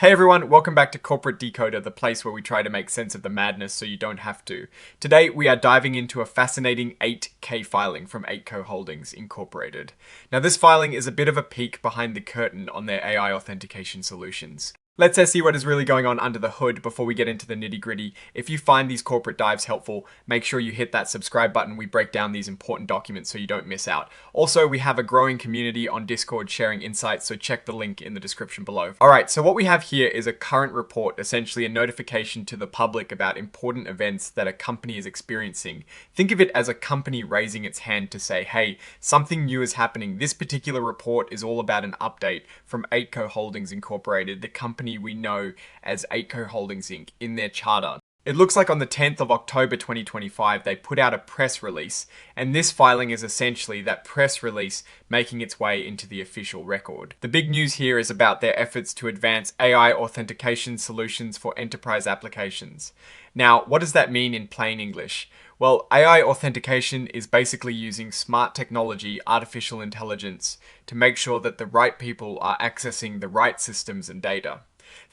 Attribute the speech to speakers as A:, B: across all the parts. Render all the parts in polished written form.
A: Hey everyone, welcome back to Corporate Decoder, the place where we try to make sense of the madness so you don't have to. Today we are diving into a fascinating 8K filing from Eightco Holdings Incorporated. Now this filing is a bit of a peek behind the curtain on their AI authentication solutions. Let's see what is really going on under the hood before we get into the nitty gritty. If you find these corporate dives helpful, make sure you hit that subscribe button. We break down these important documents so you don't miss out. Also, we have a growing community on Discord sharing insights, so check the link in the description below. Alright, so what we have here is a current report, essentially a notification to the public about important events that a company is experiencing. Think of it as a company raising its hand to say, hey, something new is happening. This particular report is all about an update from Eightco Holdings Incorporated, the company we know as Eightco Holdings Inc. in their charter. It looks like on the 10th of October 2025 they put out a press release, and this filing is essentially that press release making its way into the official record. The big news here is about their efforts to advance AI authentication solutions for enterprise applications. Now, what does that mean in plain English? Well, AI authentication is basically using smart technology, artificial intelligence, to make sure that the right people are accessing the right systems and data.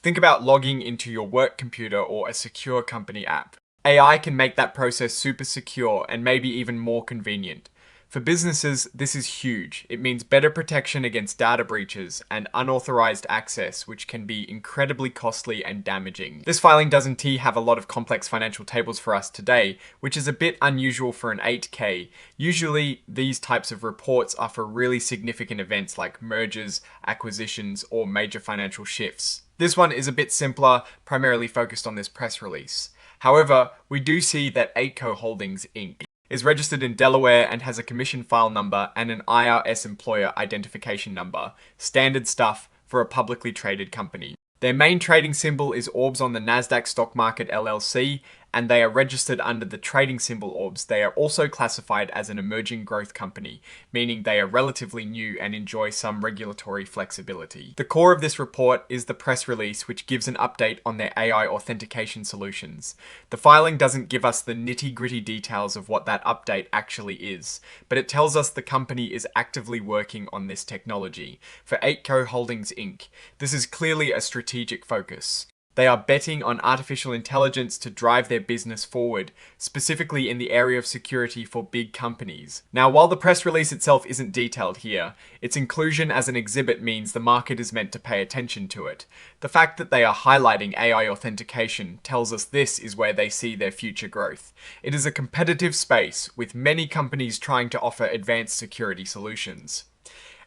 A: Think about logging into your work computer or a secure company app. AI can make that process super secure and maybe even more convenient. For businesses, this is huge. It means better protection against data breaches and unauthorized access, which can be incredibly costly and damaging. This filing doesn't have a lot of complex financial tables for us today, which is a bit unusual for an 8K. Usually, these types of reports are for really significant events like mergers, acquisitions, or major financial shifts. This one is a bit simpler, primarily focused on this press release. However, we do see that Eightco Holdings Inc. is registered in Delaware and has a commission file number and an IRS employer identification number. Standard stuff for a publicly traded company. Their main trading symbol is ORBS on the Nasdaq Stock Market LLC, and they are registered under the trading symbol ORBS. They are also classified as an emerging growth company, meaning they are relatively new and enjoy some regulatory flexibility. The core of this report is the press release, which gives an update on their AI authentication solutions. The filing doesn't give us the nitty-gritty details of what that update actually is, but it tells us the company is actively working on this technology. For Eightco Holdings Inc., this is clearly a strategic focus. They are betting on artificial intelligence to drive their business forward, specifically in the area of security for big companies. Now, while the press release itself isn't detailed here, its inclusion as an exhibit means the market is meant to pay attention to it. The fact that they are highlighting AI authentication tells us this is where they see their future growth. It is a competitive space, with many companies trying to offer advanced security solutions.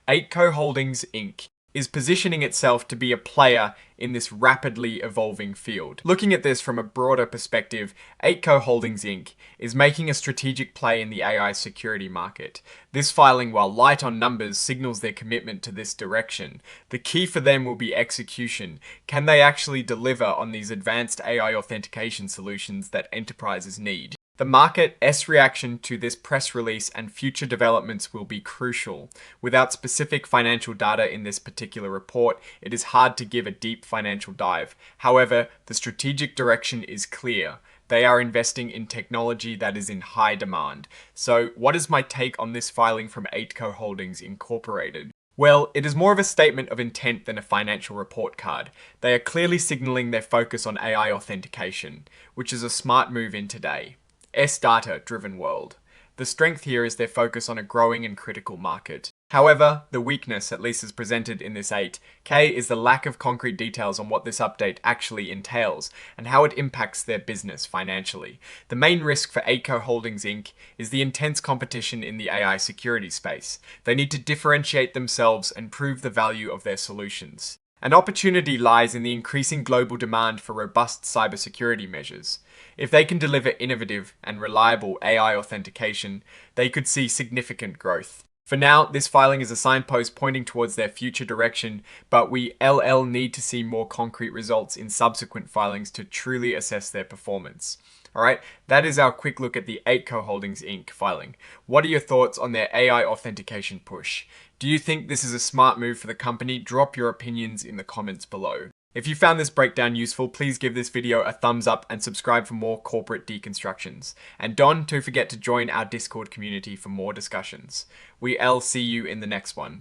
A: Eightco Holdings Inc. is positioning itself to be a player in this rapidly evolving field. Looking at this from a broader perspective, Eightco Holdings Inc. is making a strategic play in the AI security market. This filing, while light on numbers, signals their commitment to this direction. The key for them will be execution. Can they actually deliver on these advanced AI authentication solutions that enterprises need? The market's reaction to this press release and future developments will be crucial. Without specific financial data in this particular report, it is hard to give a deep financial dive. However, the strategic direction is clear. They are investing in technology that is in high demand. So, what is my take on this filing from Eightco Holdings Incorporated? Well, it is more of a statement of intent than a financial report card. They are clearly signaling their focus on AI authentication, which is a smart move in today. S-data-driven world. The strength here is their focus on a growing and critical market. However, the weakness, at least as presented in this 8K, is the lack of concrete details on what this update actually entails and how it impacts their business financially. The main risk for Eightco Holdings Inc. is the intense competition in the AI security space. They need to differentiate themselves and prove the value of their solutions. An opportunity lies in the increasing global demand for robust cybersecurity measures. If they can deliver innovative and reliable AI authentication, they could see significant growth. For now, this filing is a signpost pointing towards their future direction, but we need to see more concrete results in subsequent filings to truly assess their performance. Alright, that is our quick look at the Eightco Holdings Inc. filing. What are your thoughts on their AI authentication push? Do you think this is a smart move for the company? Drop your opinions in the comments below. If you found this breakdown useful, please give this video a thumbs up and subscribe for more corporate deconstructions. And don't forget to join our Discord community for more discussions. We'll see you in the next one.